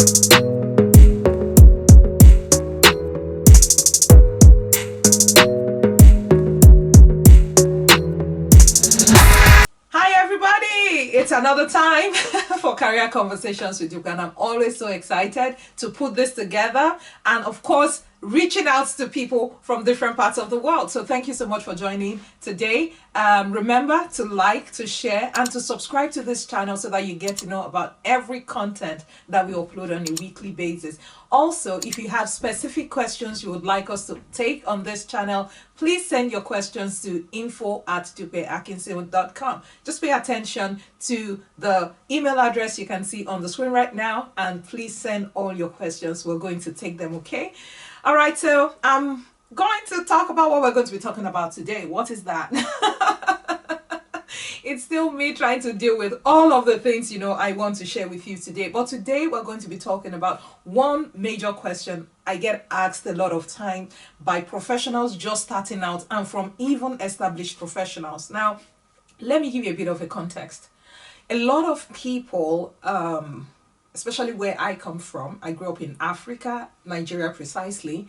Hi, everybody! It's another time for Career Conversations with Dupe, and I'm always so excited to put this together and, of course, reaching out to people from different parts of the world. So, thank you so much for joining today. Remember to like, to share, and to subscribe to this channel so that you get to know about every content that we upload on a weekly basis. Also, if you have specific questions you would like us to take on this channel, please send your questions to info@dupeakinsiun.com. Just pay attention to the email address you can see on the screen right now, and please send all your questions. We're going to take them, okay? All right, so I'm going to talk about what we're going to be talking about today. What is that? It's still me trying to deal with all of the things I want to share with you today. But today we're going to be talking about one major question I get asked a lot of time by professionals just starting out and from even established professionals. Now, let me give you a bit of a context. A lot of people, especially where I come from, I grew up in Africa, Nigeria precisely.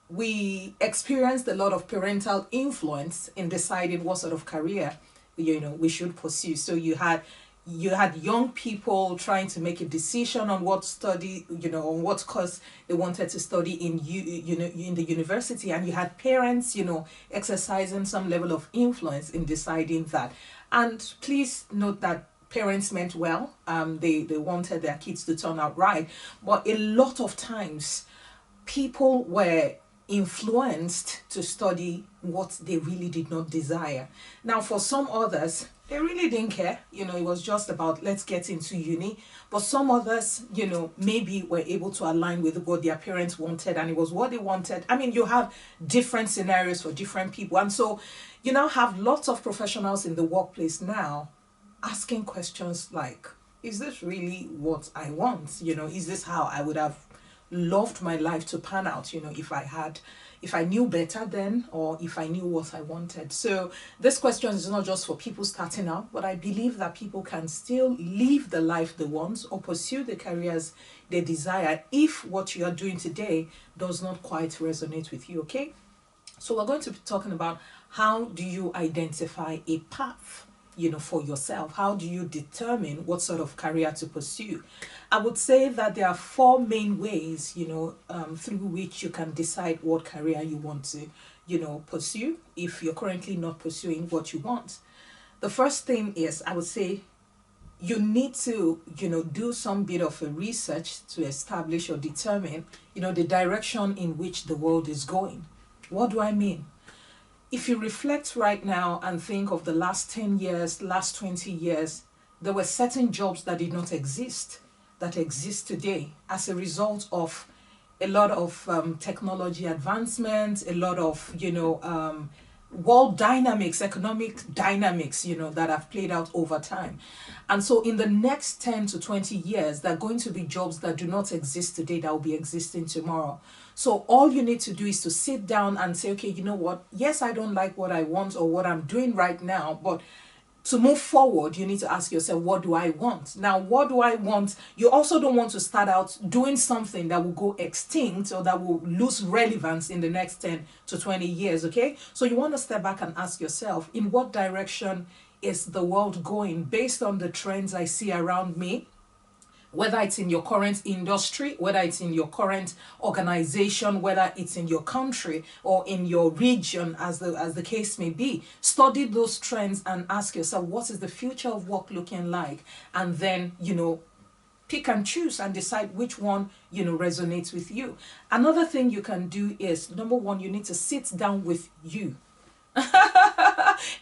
We experienced a lot of parental influence in deciding what sort of career we should pursue. So you had young people trying to make a decision on what study, on what course they wanted to study in the university, and you had parents exercising some level of influence in deciding that. And please note that parents meant well. They wanted their kids to turn out right, but a lot of times people were influenced to study what they really did not desire. Now, for some others, they really didn't care. It was just about let's get into uni. But some others, maybe were able to align with what their parents wanted, and it was what they wanted. I mean, you have different scenarios for different people. And so you now have lots of professionals in the workplace now asking questions like, is this really what I want? Is this how I would have loved my life to pan out, if I knew better then, or if I knew what I wanted. So this question is not just for people starting out, but I believe that people can still live the life they want or pursue the careers they desire if what you are doing today does not quite resonate with you. Okay, so we're going to be talking about how do you identify a path for yourself. How do you determine what sort of career to pursue? I would say that there are four main ways through which you can decide what career you want to pursue if you're currently not pursuing what you want. The first thing is, I would say, you need to do some bit of a research to establish or determine the direction in which the world is going. What do I mean? If you reflect right now and think of the last 10 years, last 20 years, there were certain jobs that did not exist that exist today as a result of a lot of technology advancements, a lot of world dynamics, economic dynamics that have played out over time. And so in the next 10 to 20 years, there are going to be jobs that do not exist today that will be existing tomorrow. So all you need to do is to sit down and say, okay, you know what, yes, I don't like what I want or what I'm doing right now, but to move forward, you need to ask yourself, what do I want? Now, what do I want? You also don't want to start out doing something that will go extinct or that will lose relevance in the next 10 to 20 years, okay? So you want to step back and ask yourself, in what direction is the world going based on the trends I see around me? Whether it's in your current industry, whether it's in your current organization, whether it's in your country or in your region, as the case may be. Study those trends and ask yourself, what is the future of work looking like? And then, pick and choose and decide which one, resonates with you. Another thing you can do is, number one, you need to sit down with you.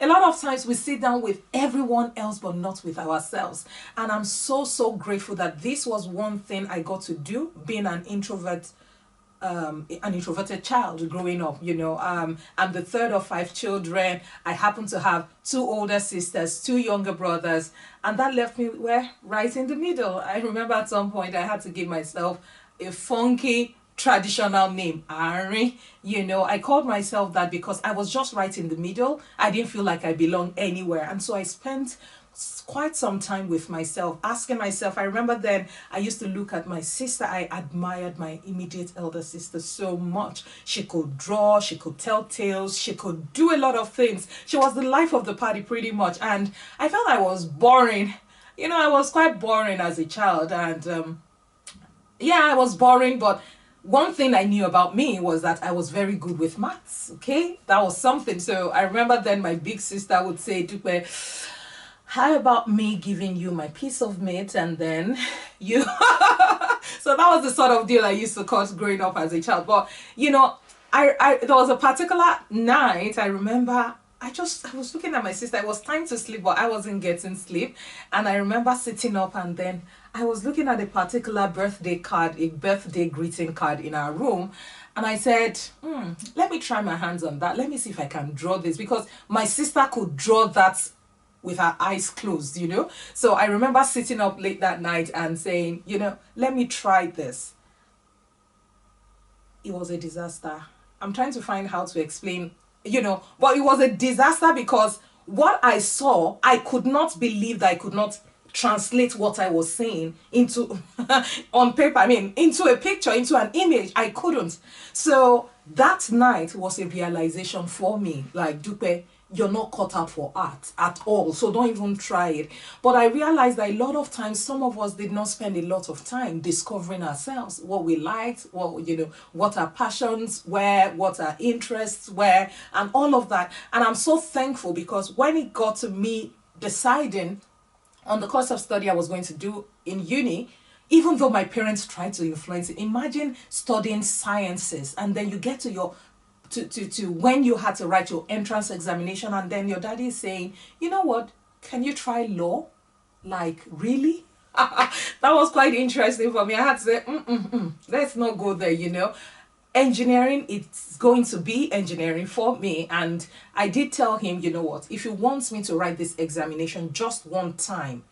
A lot of times we sit down with everyone else but not with ourselves, and I'm so grateful that this was one thing I got to do, being an introverted child growing up. I'm the third of five children. I happen to have two older sisters, two younger brothers, and that left me right in the middle. I remember at some point I had to give myself a funky traditional name, Ari. I called myself that because I was just right in the middle. I didn't feel like I belonged anywhere. And so I spent quite some time with myself, asking myself. I remember then I used to look at my sister. I admired my immediate elder sister so much. She could draw, she could tell tales, she could do a lot of things. She was the life of the party pretty much. And I felt I was boring. I was quite boring as a child. And yeah, I was boring, but one thing I knew about me was that I was very good with maths. Okay, that was something. So I remember then my big sister would say, Dupe, how about me giving you my piece of meat and then you so that was the sort of deal I used to cut growing up as a child. But I there was a particular night I remember. I was looking at my sister. It was time to sleep, but I wasn't getting sleep. And I remember sitting up, and then I was looking at a particular birthday card, a birthday greeting card in our room. And I said, let me try my hands on that. Let me see if I can draw this, because my sister could draw that with her eyes closed, So I remember sitting up late that night and saying, let me try this. It was a disaster. I'm trying to find how to explain, but it was a disaster because what I saw, I could not believe that I could not translate what I was saying into on paper. I mean, into a picture, into an image. I couldn't. So that night was a realization for me, like, Dupe, you're not cut out for art at all, so don't even try it. But I realized that a lot of times some of us did not spend a lot of time discovering ourselves, what we liked, what our passions were, what our interests were, and all of that. And I'm so thankful, because when it got to me deciding on the course of study I was going to do in uni, even though my parents tried to influence it, imagine studying sciences and then you get to your to when you had to write your entrance examination, and then your daddy is saying, you know what, can you try law? Like, really? That was quite interesting for me. I had to say, let's not go there, Engineering, it's going to be engineering for me. And I did tell him, you know what, if he wants me to write this examination just one time,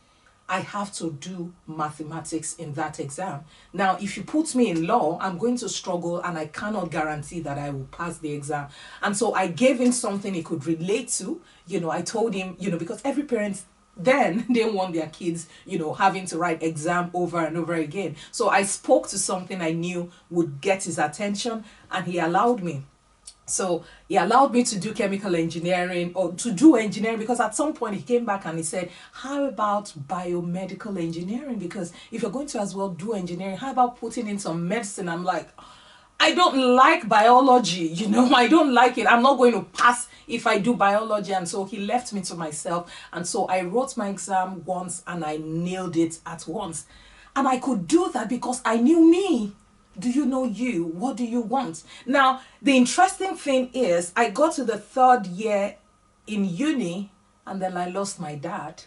I have to do mathematics in that exam. Now, if you put me in law, I'm going to struggle, and I cannot guarantee that I will pass the exam. And so I gave him something he could relate to. I told him, because every parent then didn't want their kids, having to write exam over and over again. So I spoke to something I knew would get his attention, and he allowed me. So he allowed me to do chemical engineering, or to do engineering, because at some point he came back and he said, how about biomedical engineering? Because if you're going to as well do engineering, how about putting in some medicine? I'm like, I don't like biology, I don't like it. I'm not going to pass if I do biology. And so he left me to myself. And so I wrote my exam once and I nailed it at once. And I could do that because I knew me. Do you know you? What do you want? Now, the interesting thing is, I got to the third year in uni, and then I lost my dad.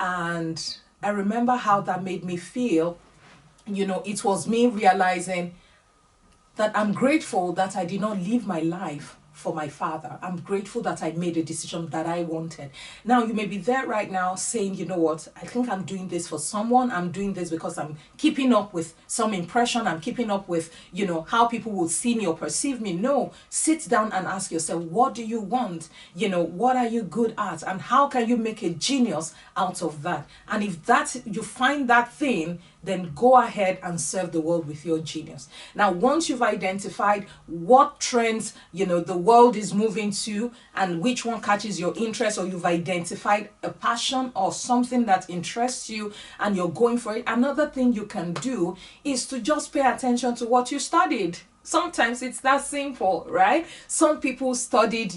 And I remember how that made me feel. It was me realizing that I'm grateful that I did not live my life for my father. I'm grateful that I made a decision that I wanted. Now, you may be there right now saying, you know what, I think I'm doing this for someone. I'm doing this because I'm keeping up with some impression. I'm keeping up with, how people will see me or perceive me. No, sit down and ask yourself, what do you want? What are you good at? And how can you make a genius out of that? And if you find that thing, then go ahead and serve the world with your genius. Now, once you've identified what trends, the world is moving to, and which one catches your interest, or you've identified a passion or something that interests you and you're going for it, another thing you can do is to just pay attention to what you studied. Sometimes it's that simple, right? Some people studied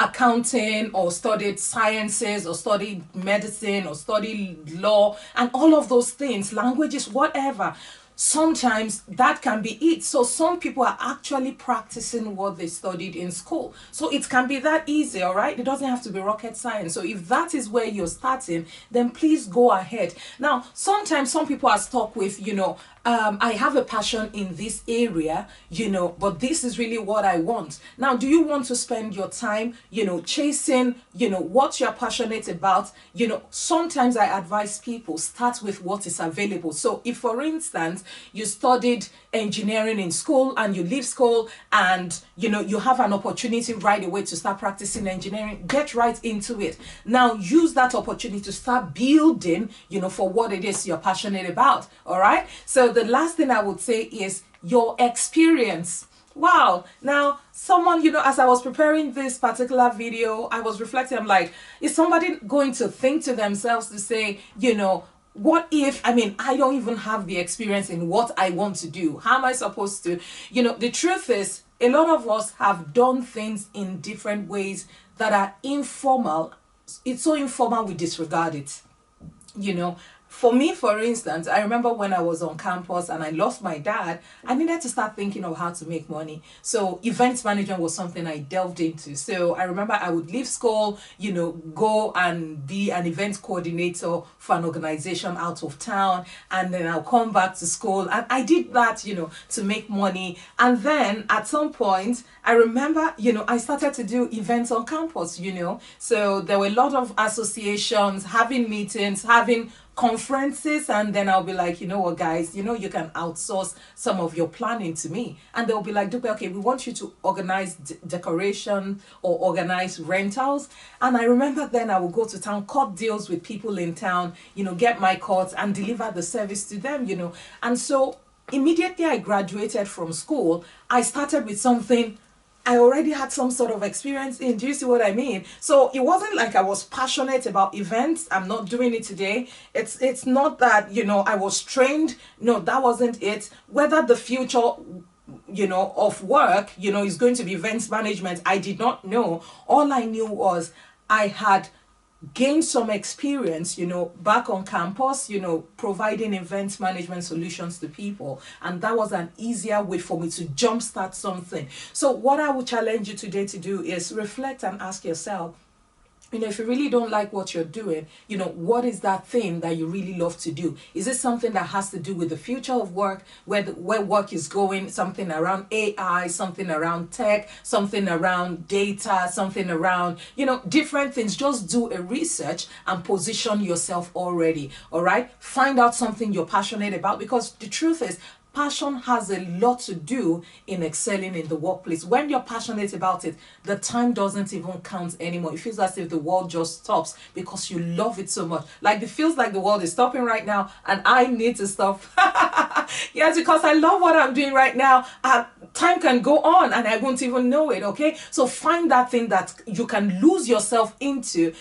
accounting, or studied sciences, or studied medicine, or studied law, and all of those things, languages, whatever. Sometimes that can be it. So some people are actually practicing what they studied in school. So it can be that easy, all right? It doesn't have to be rocket science. So if that is where you're starting, then please go ahead. Now, sometimes some people are stuck with, I have a passion in this area, but this is really what I want. Now, do you want to spend your time, chasing, what you're passionate about? Sometimes I advise people start with what is available. So if, for instance, you studied engineering in school and you leave school and you have an opportunity right away to start practicing engineering, get right into it. Now use that opportunity to start building for what it is you're passionate about. All right, so the last thing I would say is your experience. Wow. Now, someone, as I was preparing this particular video, I was reflecting, I'm like, is somebody going to think to themselves to say, what if, I don't even have the experience in what I want to do? How am I supposed to? The truth is, a lot of us have done things in different ways that are informal. It's so informal, we disregard it. For me, for instance, I remember when I was on campus and I lost my dad, I needed to start thinking of how to make money. So events management was something I delved into. So I remember I would leave school, go and be an event coordinator for an organization out of town. And then I'll come back to school. And I did that, to make money. And then at some point, I remember, I started to do events on campus, So there were a lot of associations, having meetings, having conferences, and then I'll be like, what, guys, you can outsource some of your planning to me. And they'll be like, Dupe, okay, we want you to organize decoration or organize rentals. And I remember then I would go to town, cut deals with people in town, get my cuts and deliver the service to them, And so immediately I graduated from school, I started with something I already had some sort of experience in. Do you see what I mean? So it wasn't like I was passionate about events. I'm not doing it today. It's not that, I was trained. No, that wasn't it. Whether the future, of work, is going to be events management, I did not know. All I knew was I had gained some experience, back on campus, providing event management solutions to people. And that was an easier way for me to jumpstart something. So what I would challenge you today to do is reflect and ask yourself, if you really don't like what you're doing, what is that thing that you really love to do? Is it something that has to do with the future of work, where work is going, something around AI, something around tech, something around data, something around, different things? Just do a research and position yourself already, all right? Find out something you're passionate about, because the truth is, passion has a lot to do in excelling in the workplace. When you're passionate about it, the time doesn't even count anymore. It feels as if the world just stops because you love it so much. Like it feels like the world is stopping right now and I need to stop. Yes, because I love what I'm doing right now. Time can go on and I won't even know it, okay? So find that thing that you can lose yourself into,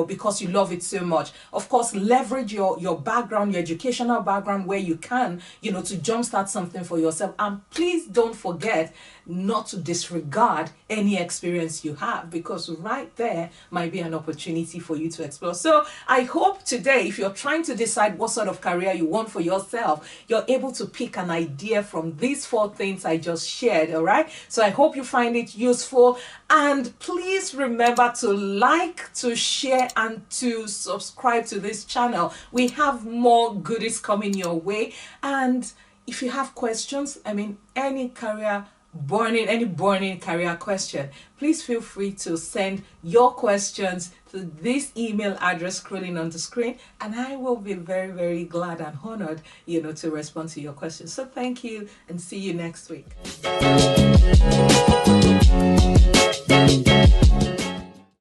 because you love it so much. Of course, leverage your background, your educational background where you can, to jumpstart something for yourself. And please don't forget not to disregard any experience you have, because right there might be an opportunity for you to explore. So I hope today, if you're trying to decide what sort of career you want for yourself, you're able to pick an idea from these 4 things I just shared. All right, so I hope you find it useful, and please remember to like, to share, and to subscribe to this channel. We have more goodies coming your way. And if you have questions, any burning career question, please feel free to send your questions to this email address scrolling on the screen, and I will be very, very glad and honored, to respond to your questions. So thank you, and see you next week.